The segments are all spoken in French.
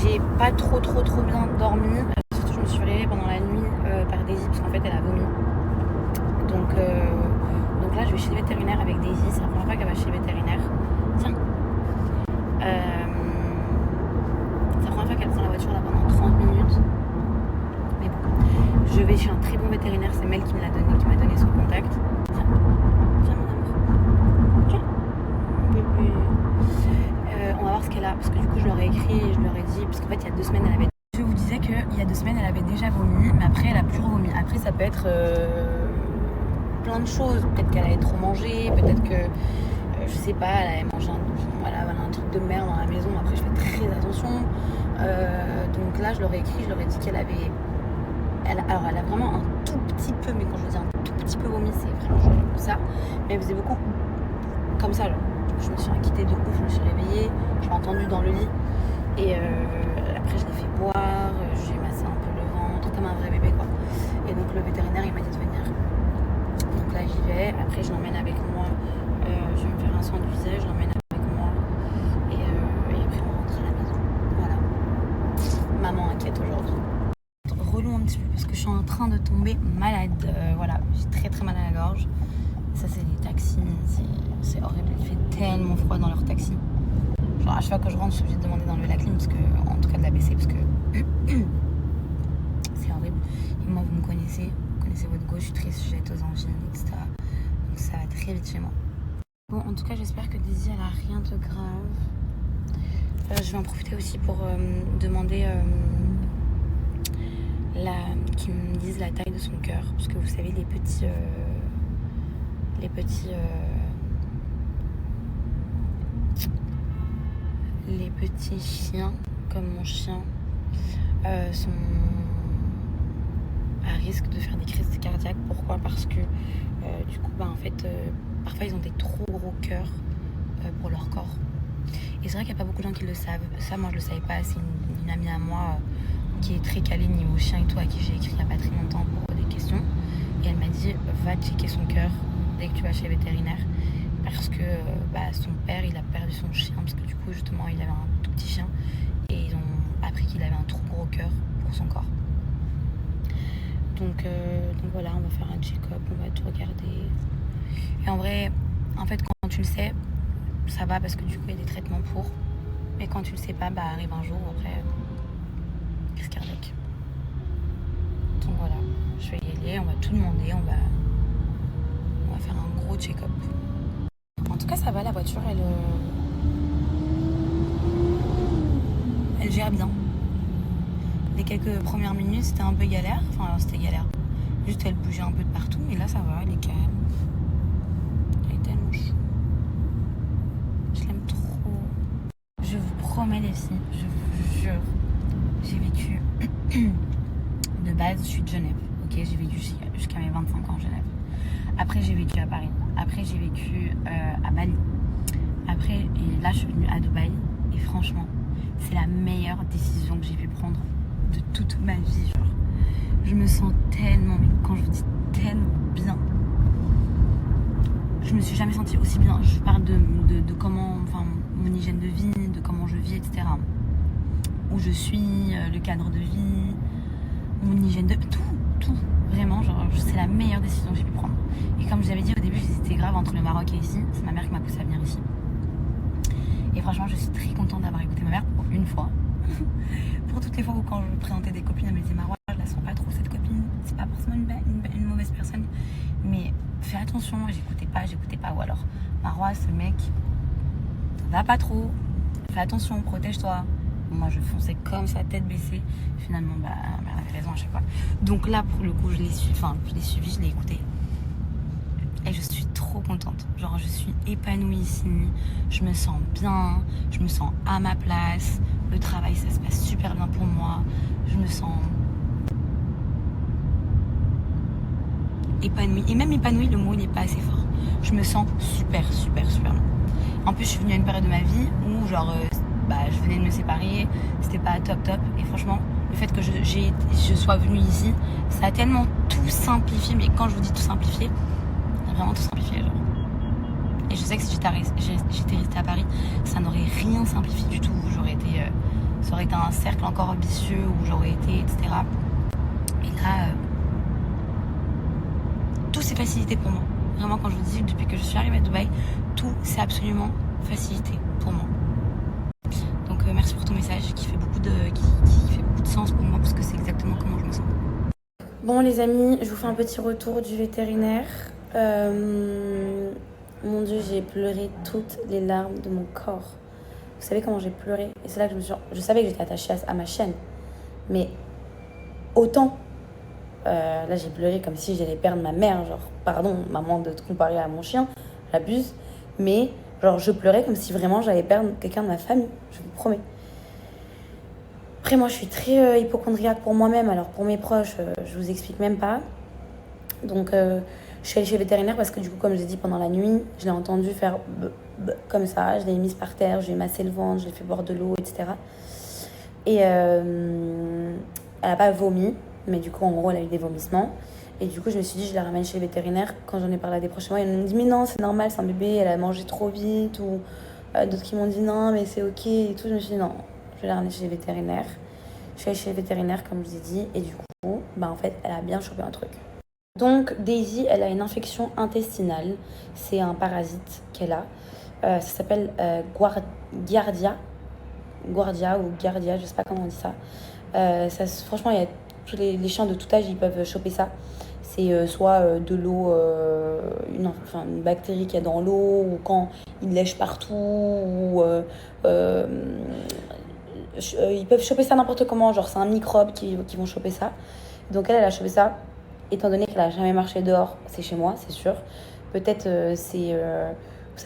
J'ai pas trop bien dormi. Surtout, je me suis réveillée pendant la nuit par Daisy parce qu'en fait, elle a vomi. Donc là, je vais chez le vétérinaire avec Daisy. C'est la première fois qu'elle va chez le vétérinaire. Tiens. C'est la première fois qu'elle prend la voiture là pendant 30 minutes. Mais bon, je vais chez un très bon vétérinaire. C'est Mel qui me l'a donné, qui m'a donné son contact. Tiens, tiens mon amour. Tiens. Bébé. On va voir ce qu'elle a. Parce que du coup, je leur ai écrit et je leur ai dit. Parce qu'en fait, il y a 2 semaines, elle avait... Je vous disais qu'il y a 2 semaines, elle avait déjà vomi. Mais après, elle a plus vomi. Après, ça peut être... plein de choses, peut-être qu'elle avait trop mangé, peut-être que je sais pas, elle avait mangé un truc de merde dans la maison. Après je fais très attention, donc là je leur ai écrit, je leur ai dit qu'elle avait alors elle a vraiment un tout petit peu, mais quand je veux dire un tout petit peu vomi, c'est vraiment genre ça, mais elle faisait beaucoup comme ça, genre. Je me suis inquiétée de ouf, je me suis réveillée, je l'ai entendue dans le lit et après je l'ai fait boire, j'ai massé un peu le ventre comme un vrai bébé quoi, et donc le vétérinaire il m'a dit de venir. Donc là j'y vais, après je l'emmène avec moi, je vais me faire un soin du visage, je l'emmène avec moi et après on rentre à la maison. Voilà. Maman inquiète aujourd'hui. Relou un petit peu parce que je suis en train de tomber malade. Voilà, j'ai très mal à la gorge. Ça c'est les taxis, c'est horrible, il fait tellement froid dans leur taxi. Genre à chaque fois que je rentre je suis obligée de demander d'enlever la clim parce que, en tout cas de la baisser parce que c'est horrible. Et moi vous me connaissez. C'est votre go, je suis très sujette aux angines, etc. Donc ça va très vite chez moi. Bon, en tout cas, j'espère que Daisy, elle a rien de grave. Je vais en profiter aussi pour demander qu'ils me disent la taille de son cœur. Parce que vous savez, les petits chiens, comme mon chien, sont à risque de faire des crises cardiaques. Pourquoi? Parce que du coup en fait parfois ils ont des trop gros cœurs pour leur corps, et c'est vrai qu'il n'y a pas beaucoup de gens qui le savent. Ça moi je le savais pas. C'est une amie à moi qui est très calée niveau chien et tout, à qui j'ai écrit il n'y a pas très longtemps pour des questions, et elle m'a dit va checker son cœur dès que tu vas chez le vétérinaire, parce que son père il a perdu son chien parce que du coup justement il avait un tout petit chien et ils ont appris qu'il avait un trop gros cœur pour son corps. Donc voilà, on va faire un check-up, on va tout regarder. Et en vrai, en fait, quand tu le sais, ça va parce que du coup, il y a des traitements pour. Mais quand tu le sais pas, arrive un jour, après, crise cardiaque. Donc voilà, je vais y aller, on va tout demander, on va faire un gros check-up. En tout cas, ça va, la voiture, elle gère bien. Les quelques premières minutes, c'était un peu galère. Enfin, c'était galère. Juste, elle bougeait un peu de partout. Mais là, ça va, elle est calme. Elle est tellement chou. Je l'aime trop. Je vous promets, les filles, je vous jure, j'ai vécu... De base, je suis de Genève. Ok, j'ai vécu jusqu'à mes 25 ans à Genève. Après, j'ai vécu à Paris. Après, j'ai vécu à Bali. Après, et là, je suis venue à Dubaï. Et franchement, c'est la meilleure décision que j'ai pu prendre de toute ma vie, genre. Je me sens tellement, mais quand je vous dis tellement bien, je me suis jamais sentie aussi bien. Je parle de comment, enfin, mon hygiène de vie, de comment je vis, etc. Où je suis, le cadre de vie, mon hygiène de... Tout, vraiment, genre, c'est la meilleure décision que j'ai pu prendre. Et comme je vous avais dit au début, j'hésitais grave entre le Maroc et ici. C'est ma mère qui m'a poussée à venir ici. Et franchement, je suis très contente d'avoir écouté ma mère pour une fois. Pour toutes les fois où quand je présentais des copines, elle me disait Marois, je la sens pas trop cette copine, c'est pas forcément une mauvaise personne, mais fais attention. J'écoutais pas, ou alors Marois, ce mec va pas trop, fais attention, protège-toi. Moi je fonçais comme ça, tête baissée. Finalement elle avait raison à chaque fois. Donc là pour le coup je l'ai suivi, je l'ai écouté. Et je suis trop contente. Genre je suis épanouie ici. Je me sens bien. Je me sens à ma place. Le travail ça se passe super bien pour moi. Je me sens épanouie. Et même épanouie, le mot il n'est pas assez fort. Je me sens super bien. En plus je suis venue à une période de ma vie où genre je venais de me séparer. C'était pas top. Et franchement le fait que je sois venue ici, ça a tellement tout simplifié. Mais quand je vous dis tout simplifié, vraiment tout simplifié, genre. Et je sais que si j'étais restée à Paris, ça n'aurait rien simplifié du tout. J'aurais été ça aurait été un cercle encore vicieux où j'aurais été, etc. Et là, tout s'est facilité pour moi. Vraiment, quand je vous dis, depuis que je suis arrivée à Dubaï, tout s'est absolument facilité pour moi. Donc merci pour ton message qui fait beaucoup de sens pour moi parce que c'est exactement comment je me sens. Bon les amis, je vous fais un petit retour du vétérinaire. Mon Dieu, j'ai pleuré toutes les larmes de mon corps. Vous savez comment j'ai pleuré? Et c'est là que je savais que j'étais attachée à ma chaîne. Mais autant, là j'ai pleuré comme si j'allais perdre ma mère. Genre, pardon maman de te comparer à mon chien, j'abuse. Mais genre je pleurais comme si vraiment j'allais perdre quelqu'un de ma famille, je vous promets. Après moi je suis très hypocondriaque pour moi-même, alors pour mes proches je vous explique même pas. Donc je suis allée chez le vétérinaire parce que du coup comme je l'ai dit pendant la nuit, je l'ai entendu faire comme ça, je l'ai mise par terre, je lui ai massé le ventre, je l'ai fait boire de l'eau, etc. Et elle a pas vomi, mais du coup en gros elle a eu des vomissements. Et du coup je me suis dit je la ramène chez le vétérinaire. Quand j'en ai parlé à des proches mois, ils m'ont dit mais non c'est normal, c'est un bébé, elle a mangé trop vite. Ou d'autres qui m'ont dit non mais c'est ok et tout. Je me suis dit non, je vais la ramener chez le vétérinaire. Je suis allée chez le vétérinaire comme je vous ai dit. Et du coup en fait elle a bien chopé un truc. Donc Daisy, elle a une infection intestinale. C'est un parasite qu'elle a. Ça s'appelle Giardia. Guardia ou Giardia, je sais pas comment on dit ça. Franchement, il y a tous les chiens de tout âge, ils peuvent choper ça. C'est soit de l'eau, une bactérie qu'il y a dans l'eau, ou quand ils lèchent partout, ou ils peuvent choper ça n'importe comment. Genre, c'est un microbe qui vont choper ça. Donc elle a chopé ça. Étant donné qu'elle n'a jamais marché dehors, c'est chez moi, c'est sûr. Peut-être vous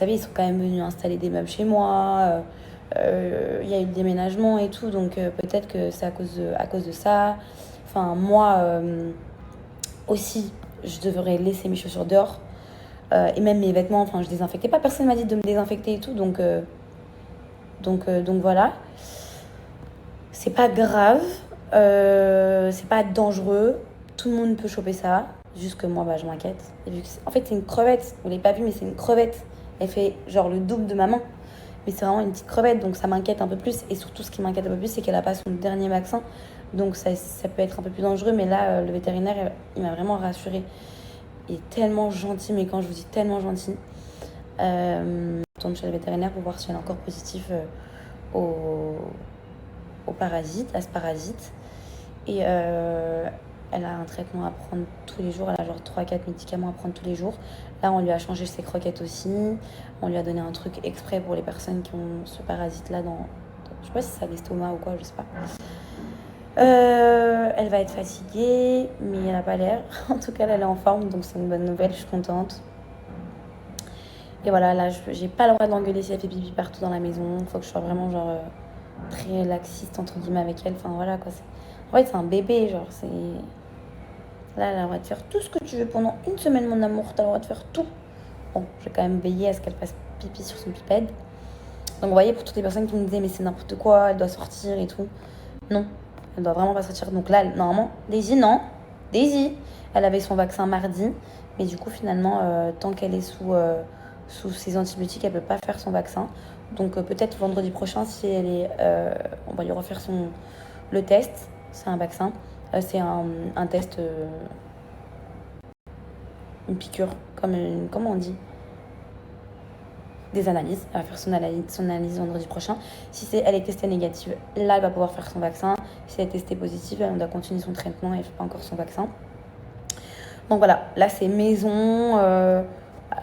savez, ils sont quand même venus installer des meubles chez moi. Il y a eu le déménagement et tout, donc peut-être que c'est à cause de ça. Enfin, moi aussi, je devrais laisser mes chaussures dehors. Et même mes vêtements, enfin, je désinfectais pas. Personne m'a dit de me désinfecter et tout, donc voilà. C'est pas grave, c'est pas dangereux. Tout le monde peut choper ça. Juste que moi, je m'inquiète. Et vu que en fait, c'est une crevette. Vous l'avez pas vu, mais c'est une crevette. Elle fait genre le double de ma main. Mais c'est vraiment une petite crevette, donc ça m'inquiète un peu plus. Et surtout, ce qui m'inquiète un peu plus, c'est qu'elle a pas son dernier vaccin. Donc ça peut être un peu plus dangereux. Mais là, le vétérinaire, il m'a vraiment rassurée. Il est tellement gentil, mais quand je vous dis tellement gentil. Je tourne chez le vétérinaire pour voir si elle est encore positive au parasite, à ce parasite. Et elle a un traitement à prendre tous les jours. Elle a genre 3-4 médicaments à prendre tous les jours. Là, on lui a changé ses croquettes aussi. On lui a donné un truc exprès pour les personnes qui ont ce parasite-là je sais pas si c'est à l'estomac ou quoi, je sais pas. Elle va être fatiguée, mais elle n'a pas l'air. En tout cas, elle est en forme, donc c'est une bonne nouvelle, je suis contente. Et voilà, là, j'ai pas le droit d'engueuler si elle fait pipi partout dans la maison. Faut que je sois vraiment genre très laxiste entre guillemets avec elle. Enfin voilà quoi. En fait, c'est un bébé, genre c'est. Là, elle a le droit de faire tout ce que tu veux pendant une semaine, mon amour. T'as le droit de faire tout. Bon, je vais quand même veiller à ce qu'elle fasse pipi sur son pipette. Donc, vous voyez, pour toutes les personnes qui me disaient, mais c'est n'importe quoi, elle doit sortir et tout. Non, elle doit vraiment pas sortir. Donc là, normalement, Daisy, non. Daisy, elle avait son vaccin mardi. Mais du coup, finalement, tant qu'elle est sous ses antibiotiques, elle peut pas faire son vaccin. Donc, peut-être vendredi prochain, si elle est. On va lui refaire le test. C'est un vaccin. C'est un test, une piqûre, comment on dit, des analyses. Elle va faire son analyse vendredi prochain. Si elle est testée négative, là, elle va pouvoir faire son vaccin. Si elle est testée positive, elle doit continuer son traitement et elle ne fait pas encore son vaccin. Donc voilà, là, c'est maison,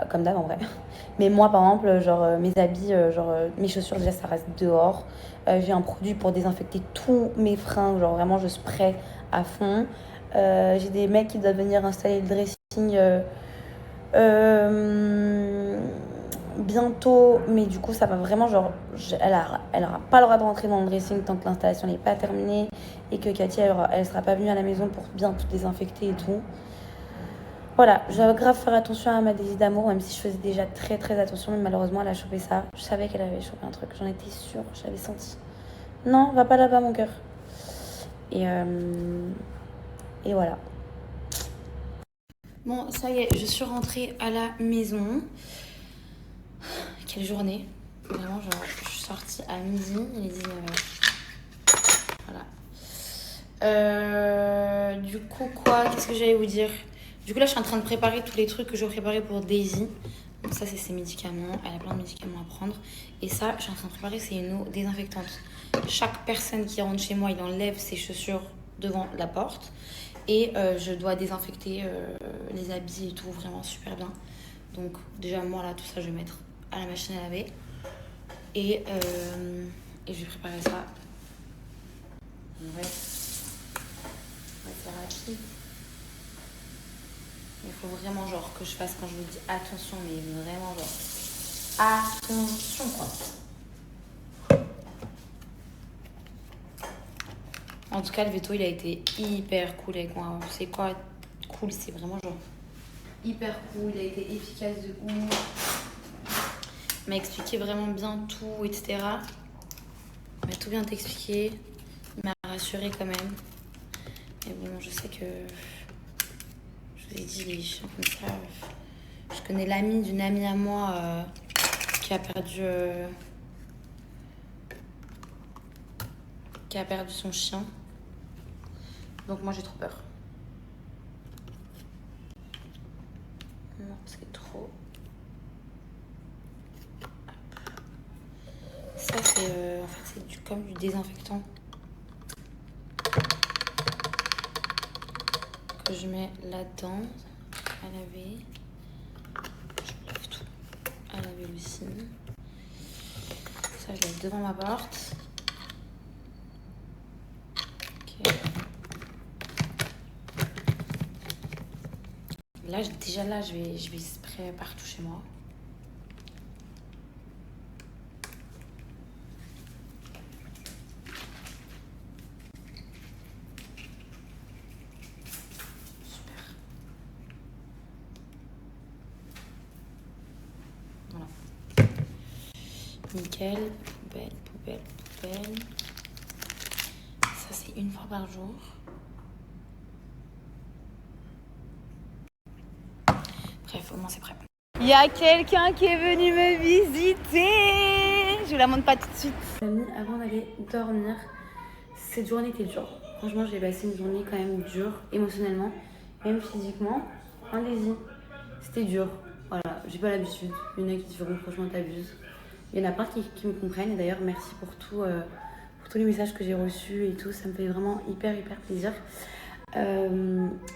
comme d'hab en vrai. Mais moi, par exemple, genre mes habits, mes chaussures, déjà, ça reste dehors. J'ai un produit pour désinfecter tous mes fringues, genre vraiment, je spray à fond. J'ai des mecs qui doivent venir installer le dressing bientôt, mais du coup ça va vraiment genre elle aura pas le droit de rentrer dans le dressing tant que l'installation n'est pas terminée et que Cathy elle sera pas venue à la maison pour bien tout désinfecter et tout. Voilà, je vais grave faire attention à ma Daisy d'amour, même si je faisais déjà très très attention, mais malheureusement elle a chopé ça. Je savais qu'elle avait chopé un truc, j'en étais sûre, je l'avais senti. Non, va pas là-bas mon cœur. Et voilà. Bon, ça y est, je suis rentrée à la maison. Quelle journée. Vraiment, genre, je suis sortie à midi, il est 19h. Voilà. Du coup, quoi? Qu'est-ce que j'allais vous dire? Du coup, là, je suis en train de préparer tous les trucs que je vais préparer pour Daisy. Donc ça, c'est ses médicaments. Elle a plein de médicaments à prendre. Et ça, je suis en train de préparer, c'est une eau désinfectante. Chaque personne qui rentre chez moi, il enlève ses chaussures devant la porte. Et je dois désinfecter les habits et tout, vraiment super bien. Donc déjà, moi, là, tout ça, je vais mettre à la machine à laver. Et je vais préparer ça. En vrai, c'est rapide. Il faut vraiment genre que je fasse quand je vous dis attention, mais vraiment genre attention quoi. En tout cas, le veto il a été hyper cool avec moi. C'est quoi cool? C'est vraiment genre hyper cool. Il a été efficace de ouf. Il m'a expliqué vraiment bien tout, etc. Il m'a tout bien expliqué. Il m'a rassuré quand même. Mais bon, je sais que je vous ai dit les chiens comme ça. Je connais l'ami d'une amie à moi qui a perdu son chien. Donc moi j'ai trop peur. Non, c'est trop. Ça c'est en fait c'est comme du désinfectant que je mets là-dedans à laver. Je lave tout à laver aussi. Ça je laisse devant ma porte. Ok. Là déjà là je vais spray partout chez moi. Nickel, poubelle. Ça, c'est une fois par jour. Bref, au moins, c'est prêt. Il y a quelqu'un qui est venu me visiter. Je vous la montre pas tout de suite. Avant d'aller dormir, cette journée était dure. Franchement, j'ai passé une journée quand même dure, émotionnellement, même physiquement. Allez-y, c'était dur. Voilà, j'ai pas l'habitude. Il y en a qui diront, franchement, t'abuses. Il y en a plein qui me comprennent. Et d'ailleurs, merci pour tous les messages que j'ai reçus et tout. Ça me fait vraiment hyper plaisir. Il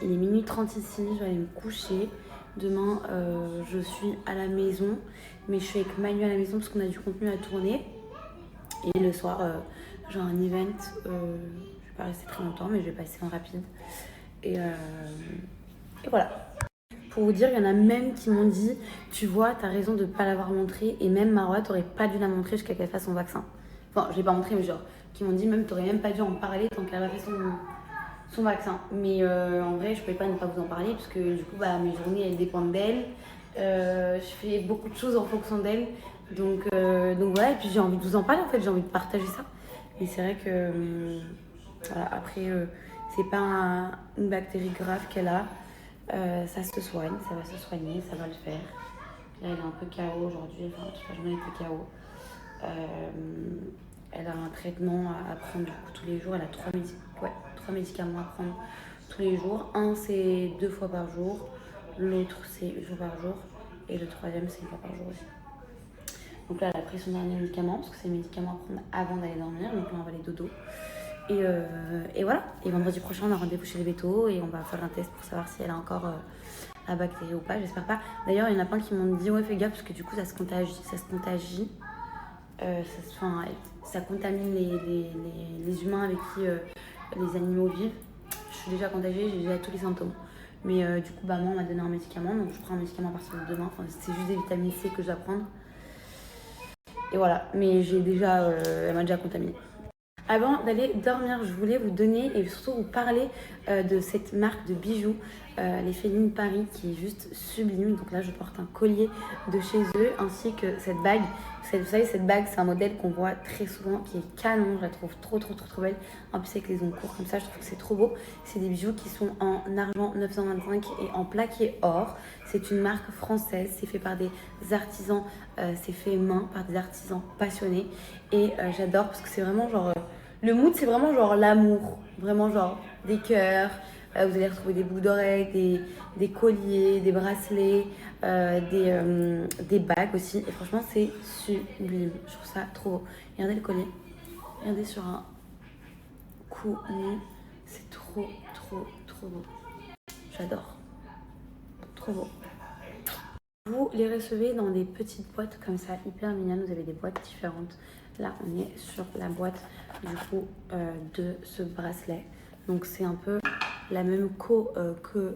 est minuit 30 ici. Je vais aller me coucher. Demain, je suis à la maison. Mais je suis avec Manu à la maison parce qu'on a du contenu à tourner. Et le soir, j'ai un event. Je vais pas rester très longtemps, mais je vais passer en rapide. Et voilà. Pour vous dire, il y en a même qui m'ont dit, tu vois, t'as raison de ne pas l'avoir montré. Et même Marois, t'aurais pas dû la montrer jusqu'à qu'elle fasse son vaccin. Enfin, je l'ai pas montré, mais genre, qui m'ont dit, même t'aurais même pas dû en parler tant qu'elle a fait son vaccin. Mais en vrai, je pouvais pas ne pas vous en parler, parce que du coup, bah, mes journées, elles dépendent d'elle. Je fais beaucoup de choses en fonction d'elle. Donc voilà, et puis j'ai envie de vous en parler, en fait, j'ai envie de partager ça. Et c'est vrai que, voilà, après, c'est pas une bactérie grave qu'elle a. Ça se soigne, ça va se soigner, ça va le faire. Là, elle est un peu KO aujourd'hui, enfin, toute la journée était KO. Elle a un traitement à prendre du coup, tous les jours. Elle a 3 médicaments à prendre tous les jours. Un, c'est 2 fois par jour. L'autre, c'est 1 fois par jour. Et le troisième, c'est 1 fois par jour aussi. Donc là, elle a pris son dernier médicament, parce que c'est le médicament à prendre avant d'aller dormir. Donc là, on va aller dodo. Et voilà. Et vendredi prochain, on a rendez-vous chez les vétos et on va faire un test pour savoir si elle a encore la bactérie ou pas. J'espère pas. D'ailleurs, il y en a plein qui m'ont dit ouais, fais gaffe parce que du coup, ça se contagie. Ça contamine les humains avec qui les animaux vivent. Je suis déjà contagiée, j'ai déjà tous les symptômes. Mais du coup, bah, moi, on m'a donné un médicament. Donc, je prends un médicament à partir de demain. Enfin, c'est juste des vitamines C que je dois prendre. Et voilà. Mais elle m'a déjà contaminée. Avant d'aller dormir, je voulais vous donner et surtout vous parler de cette marque de bijoux, les Féline Paris, qui est juste sublime. Donc là, je porte un collier de chez eux ainsi que cette bague. Vous savez, cette bague, c'est un modèle qu'on voit très souvent, qui est canon. Je la trouve trop belle. En plus, avec les ongles courts comme ça, je trouve que c'est trop beau. C'est des bijoux qui sont en argent 925 et en plaqué or. C'est une marque française. C'est fait par des artisans. C'est fait main par des artisans passionnés. Et j'adore parce que c'est vraiment genre... Le mood, c'est vraiment genre l'amour. Vraiment genre des cœurs. Vous allez retrouver des boucles d'oreilles, des colliers, des bracelets, des bagues aussi. Et franchement, c'est sublime. Je trouve ça trop beau. Regardez le collier. Regardez sur un cou nu. C'est trop, trop, trop beau. J'adore. Trop beau. Vous les recevez dans des petites boîtes comme ça, hyper mignonnes. Vous avez des boîtes différentes. Là, on est sur la boîte du coup de ce bracelet. Donc c'est un peu la même que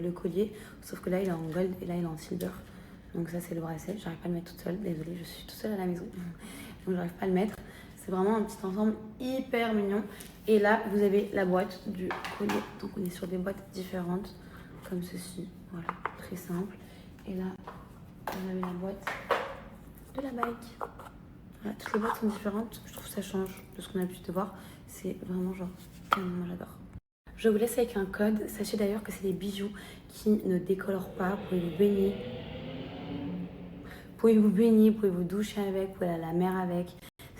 le collier, sauf que là il est en gold et là il est en silver. Donc ça c'est le bracelet. J'arrive pas à le mettre toute seule. Désolée, je suis toute seule à la maison, donc j'arrive pas à le mettre. C'est vraiment un petit ensemble hyper mignon. Et là vous avez la boîte du collier. Donc on est sur des boîtes différentes comme ceci. Voilà, très simple. Et là, vous avez la boîte de la bague. Voilà, toutes les boîtes sont différentes. Je trouve que ça change de ce qu'on a l'habitude de voir. C'est vraiment genre, moi j'adore. Je vous laisse avec un code. Sachez d'ailleurs que c'est des bijoux qui ne décolorent pas. Vous pouvez vous baigner. Vous pouvez vous doucher avec, vous pouvez aller à la mer avec.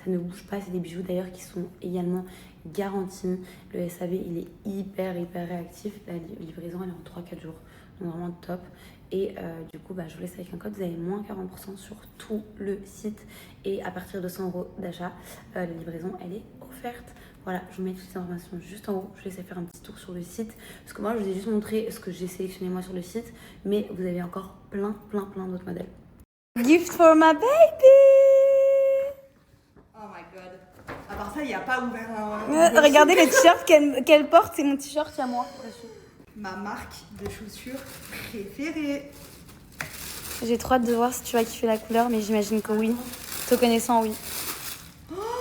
Ça ne bouge pas. C'est des bijoux d'ailleurs qui sont également garantis. Le SAV, il est hyper réactif. La livraison, elle est en 3-4 jours. Donc vraiment top. Et du coup, je vous laisse avec un code. Vous avez moins 40% sur tout le site. Et à partir de 100 € d'achat, la livraison, elle est offerte. Voilà, je vous mets toutes les informations juste en haut. Je vous laisse faire un petit tour sur le site. Parce que moi, je vous ai juste montré ce que j'ai sélectionné moi sur le site. Mais vous avez encore plein d'autres modèles. Gift for my baby! Oh my god. À part ça, il n'y a pas ouvert regardez les t-shirts qu'elle porte. C'est mon t-shirt à moi. Ma marque de chaussures préférée. J'ai trop hâte de voir si tu vas kiffer la couleur, mais j'imagine que oui. Te connaissant, oui.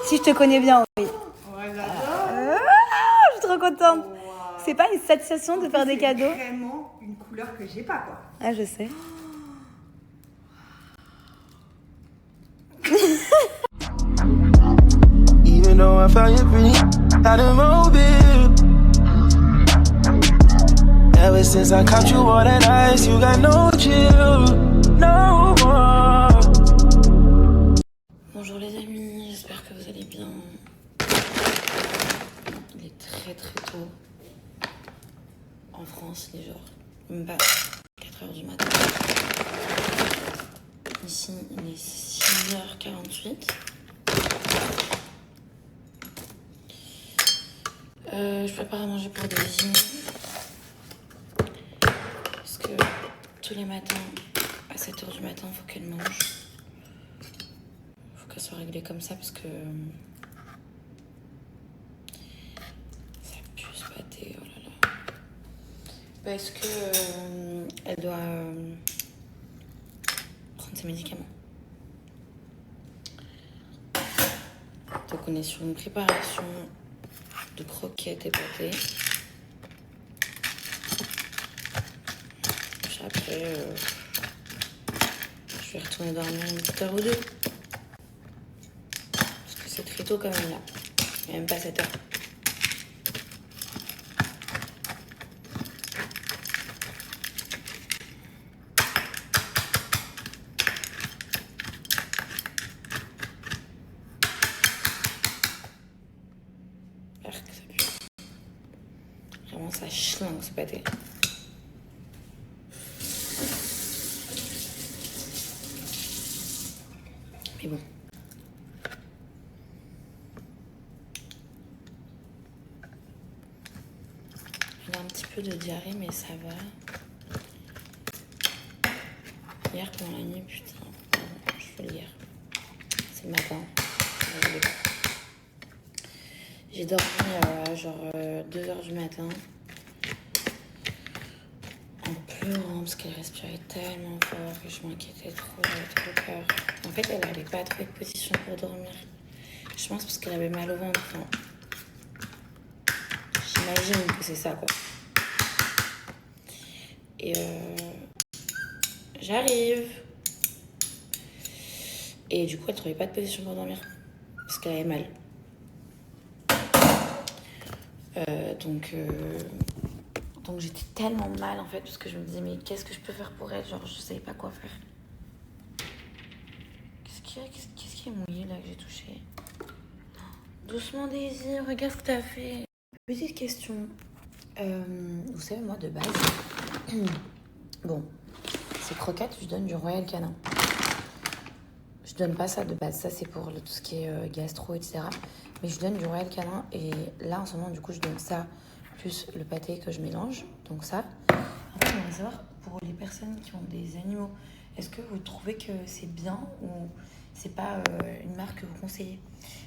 Si je te connais bien, oui. Ouais, j'adore. Je suis trop contente. Wow. C'est pas une satisfaction de faire des cadeaux? C'est vraiment une couleur que j'ai pas, quoi. Ah, je sais. Even though I found you pretty out of mobile. Ever since I caught you all that ice, you got no chill, no more. Bonjour les amis, j'espère que vous allez bien. Il est très tôt. En France, il est genre même pas 4h du matin. Ici, il est 6h48. Je prépare à manger pour Daisy. Parce que tous les matins, à 7h du matin, il faut qu'elle mange. Il faut qu'elle soit réglée comme ça parce que ça pue ce pâté, oh là là. Parce que elle doit prendre ses médicaments. Donc on est sur une préparation de croquettes et pâtés. Après, je vais retourner dormir une petite heure ou deux. Parce que c'est très tôt quand même là. Il n'y a même pas 7 heures. J'espère que ça pue. Vraiment, ça chlingue ce pâté. Mais bon. Elle a un petit peu de diarrhée, mais ça va. Hier, pendant la nuit, putain, je fais le hier. C'est le matin. J'ai dormi à genre 2h du matin. En pleurant parce qu'elle respirait tellement fort et je m'inquiétais trop, j'avais trop peur. En fait, elle n'avait pas trouvé de position pour dormir. Je pense parce qu'elle avait mal au ventre. Enfin, j'imagine que c'est ça, quoi. Et j'arrive. Et du coup, elle trouvait pas de position pour dormir parce qu'elle avait mal. Donc j'étais tellement mal en fait parce que je me disais mais qu'est-ce que je peux faire pour elle, genre je savais pas quoi faire. Qu'est-ce qui est mouillé là que j'ai touché? Doucement Daisy, regarde ce que t'as fait. Petite question. Vous savez, moi de base, bon, ces croquettes, je donne du Royal Canin. Je donne pas ça de base, ça c'est pour tout ce qui est gastro, etc. Mais je donne du Royal Canin et là en ce moment, du coup, je donne ça plus le pâté que je mélange, donc ça. En fait, j'aimerais savoir pour les personnes qui ont des animaux, est-ce que vous trouvez que c'est bien ou c'est pas une marque que vous conseillez?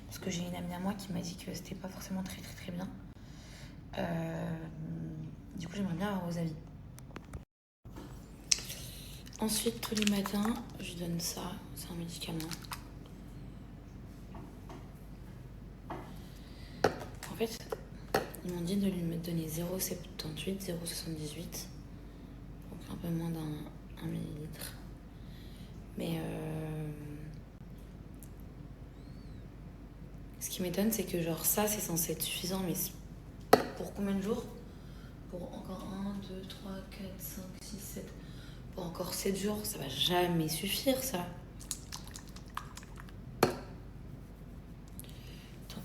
Parce que j'ai une amie à moi qui m'a dit que c'était pas forcément très très très bien. Du coup, j'aimerais bien avoir vos avis. Ensuite, tous les matins, je donne ça. C'est un médicament. En fait, ils m'ont dit de lui donner 0,78, 0,78. Donc un peu moins d'un millilitre. Mais ce qui m'étonne, c'est que genre ça, c'est censé être suffisant. Mais pour combien de jours? Pour encore 1, 2, 3, 4, 5, 6, 7... Pour encore 7 jours, ça va jamais suffire, ça. Attendez,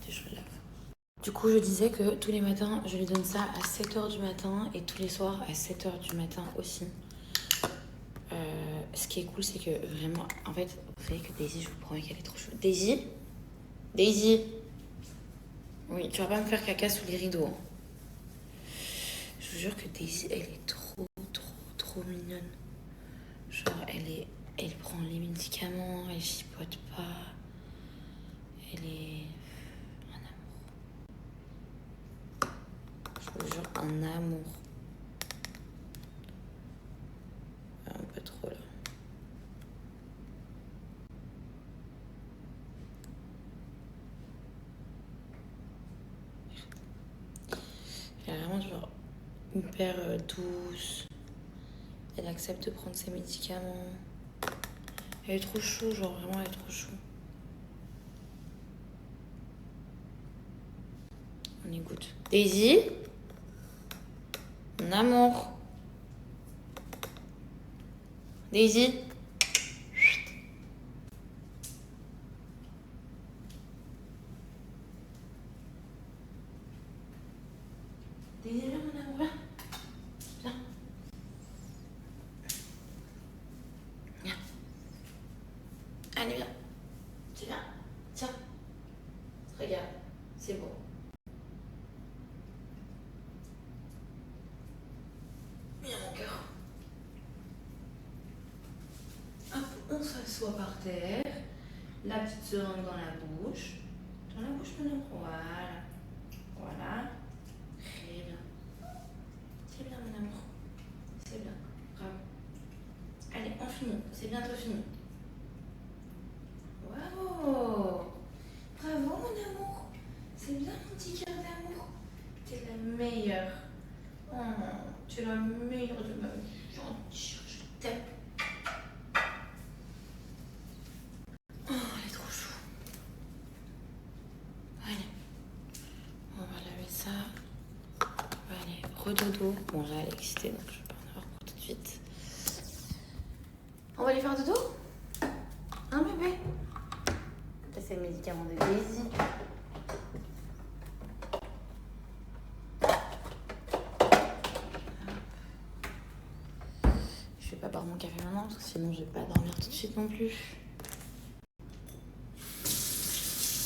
je lave. Du coup, je disais que tous les matins, je lui donne ça à 7h du matin et tous les soirs à 7h du matin aussi. Ce qui est cool, c'est que vraiment... En fait, vous savez que Daisy, je vous promets qu'elle est trop chou. Daisy? Daisy? Oui, tu vas pas me faire caca sous les rideaux. Je vous jure que Daisy, elle est trop mignonne. Genre, elle prend les médicaments, elle chipote pas. Elle est un amour. Je vous jure, un amour. Un peu trop là. Elle est vraiment genre hyper douce. Elle accepte de prendre ses médicaments. Elle est trop chou, genre vraiment elle est trop chou. On écoute. Daisy? Mon amour. Daisy? Daisy, viens mon amour, viens. Viens. Viens. Allez, viens. Tu viens. Tiens. Regarde, c'est beau. Viens mon cœur. Hop, on s'assoit par terre. La petite seringue dans la bouche. Dans la bouche, mon amour. Voilà. Voilà. Très bien. C'est bien, mon amour. C'est bien. Bravo. Allez, on finit. C'est bientôt fini. Waouh! Bravo, mon amour. C'est bien, mon petit cœur d'amour. T'es la meilleure. Oh, tu es la meilleure de ma vie. Gentille, je t'aime. Oh, elle est trop chou. Allez. On va laver ça. On va aller redodo. Bon, là, elle est excitée, donc je vais pas en avoir pour tout de suite. On va aller faire dodo? Hein, bébé? Ça, c'est le médicament de Daisy. Je vais pas boire mon café maintenant, parce que sinon je vais pas dormir tout de suite non plus.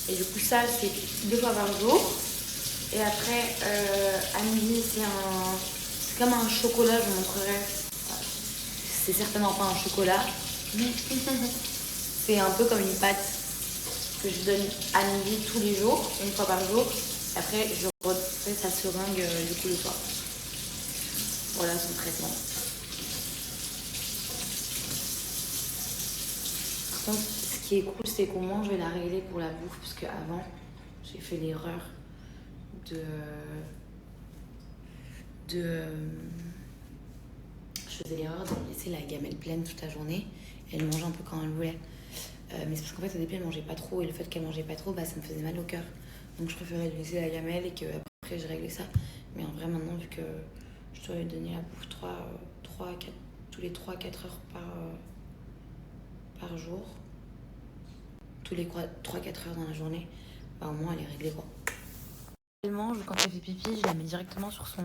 Et du coup, ça, c'est 2 fois par jour. Et après, à midi, c'est comme un chocolat, je vous montrerai. C'est certainement pas un chocolat. C'est un peu comme une pâte que je donne à midi tous les jours, 1 fois par jour. Après, je refais sa seringue du coup le soir. Voilà son traitement. Par contre, ce qui est cool, c'est qu'au moins je vais la régler pour la bouffe, parce qu'avant, j'ai fait l'erreur je faisais l'erreur de laisser la gamelle pleine toute la journée. Et elle mangeait un peu quand elle voulait. Mais c'est parce qu'en fait, au début, elle mangeait pas trop. Et le fait qu'elle mangeait pas trop, bah, ça me faisait mal au cœur. Donc, je préférais lui laisser la gamelle et qu'après, je réglais ça. Mais en vrai, maintenant, vu que je dois lui donner la bouffe tous les 3-4 heures par jour, tous les 3-4 heures dans la journée, bah au moins elle est réglée quoi. Elle mange, quand elle fait pipi, je la mets directement sur son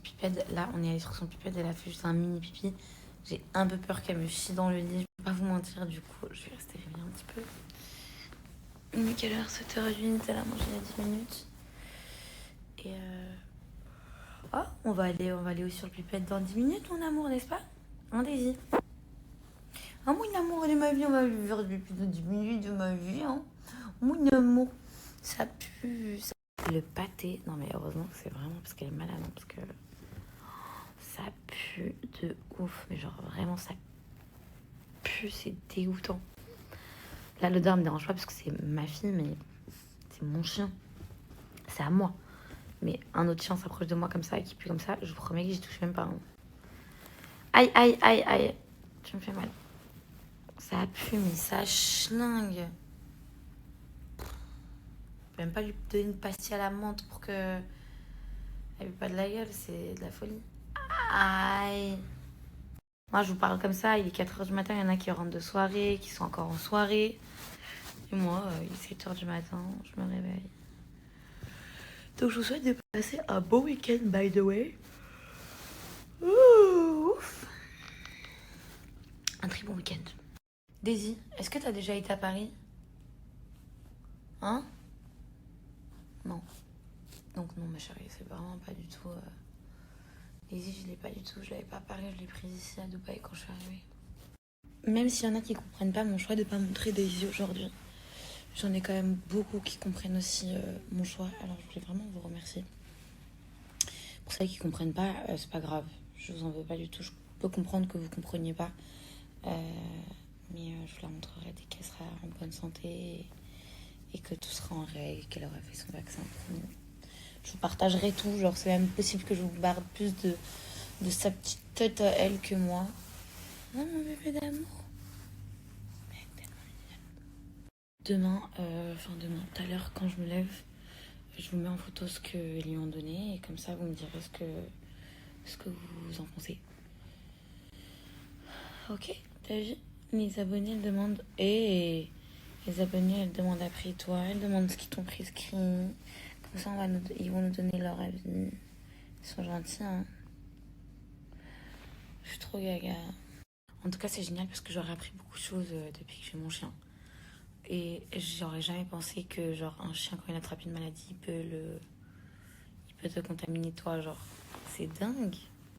pipette. Là, on est allé sur son pipette, elle a fait juste un mini pipi. J'ai un peu peur qu'elle me chie dans le lit. Je vais pas vous mentir, du coup, je vais rester réveillée un petit peu. Il est quelle heure? 7h08, elle a mangé il y a 10 minutes. Et oh, on va aller aussi sur le pipette dans 10 minutes, mon amour, n'est-ce pas? Mon désir. Ah, mon amour de ma vie, on va vivre depuis 10 minutes de ma vie, hein. Mon amour, ça pue. Le pâté, non mais heureusement que c'est vraiment parce qu'elle est malade, hein, parce que ça pue de ouf, mais genre vraiment ça pue, c'est dégoûtant. Là l'odeur me dérange pas parce que c'est ma fille, mais c'est mon chien, c'est à moi. Mais un autre chien s'approche de moi comme ça et qui pue comme ça, je vous promets que j'y touche même pas. Hein. Aïe, aïe, aïe, aïe, tu me fais mal. Ça pue, mais ça schlingue. Je peux même pas lui donner une pastille à la menthe pour que elle ait pas de la gueule, c'est de la folie. Aïe. Moi, je vous parle comme ça, il est 4h du matin, il y en a qui rentrent de soirée, qui sont encore en soirée. Et moi, il est 7h du matin, je me réveille. Donc, je vous souhaite de passer un beau week-end, by the way. Ouh, ouf. Un très bon week-end. Daisy, est-ce que t'as déjà été à Paris? Hein? Non. Donc non, ma chérie, c'est vraiment pas du tout... Daisy, je l'ai pas du tout, je l'avais pas à Paris, je l'ai prise ici à Dubaï quand je suis arrivée. Même s'il y en a qui comprennent pas mon choix de pas montrer Daisy aujourd'hui, j'en ai quand même beaucoup qui comprennent aussi mon choix. Alors je voulais vraiment vous remercier. Pour celles qui comprennent pas, c'est pas grave, je vous en veux pas du tout. Je peux comprendre que vous compreniez pas, mais je vous la montrerai dès qu'elle sera en bonne santé et que tout sera en règle, qu'elle aura fait son vaccin. Je vous partagerai tout, genre c'est même possible que je vous barde plus de sa petite tête à elle que moi. Oh mon bébé d'amour. Demain, tout à l'heure quand je me lève, je vous mets en photo ce qu'ils lui ont donné et comme ça vous me direz ce que vous en pensez. Ok, t'as vu? Les abonnés elles demandent les abonnés elles demandent après toi, elles demandent ce qu'ils t'ont prescrit. Comme ça, ils vont nous donner leur avis. Ils sont gentils, hein. Je suis trop gaga. En tout cas, c'est génial parce que j'aurais appris beaucoup de choses depuis que j'ai mon chien. Et j'aurais jamais pensé que, genre, un chien, quand il attrape une maladie, il peut te contaminer toi, genre. C'est dingue.